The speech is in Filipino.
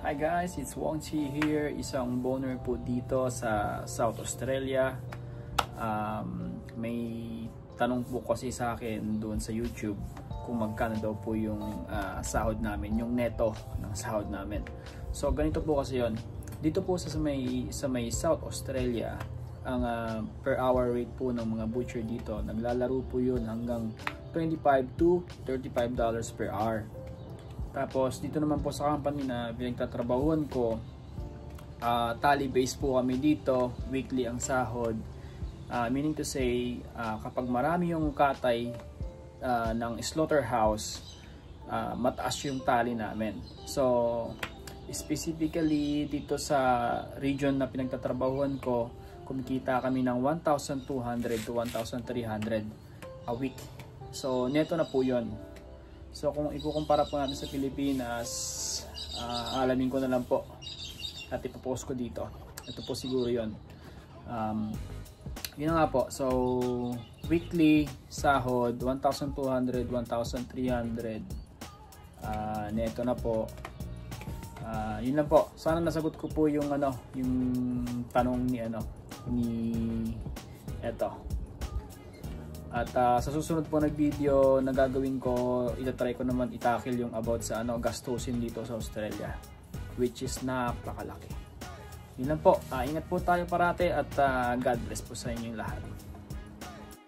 Hi guys, it's Wong Chi here, isang boner po dito sa South Australia. May tanong po kasi sa akin doon sa YouTube kung magkano daw po yung sahod namin, yung neto ng sahod namin. So ganito po kasi yon. Dito po sa may South Australia, ang per hour rate po ng mga butcher dito, naglalaro po yun hanggang $25 to $35 per hour. Tapos dito naman po sa company na pinagtatrabahuan ko, tally base po kami dito, weekly ang sahod. Meaning to say, kapag marami yung katay ng slaughterhouse, mataas yung tally namin. So specifically dito sa region na pinagtatrabahuan ko, kumikita kami ng 1,200 to 1,300 a week. So neto na po yun. So kung ikukumpara po natin sa Pilipinas, alamin ko na lang po at ipopost ko dito. Ito po siguro yun. Yun nga po. So weekly sahod 1,200, 1,300. Neto na po. Yun lang po. Sana nasagot ko po yung yung tanong ni eto. At sa susunod po na video na gagawin ko, itatry ko naman itakil yung about sa gastusin dito sa Australia, which is napakalaki. Yun lang po. Ingat po tayo parate at God bless po sa inyong lahat.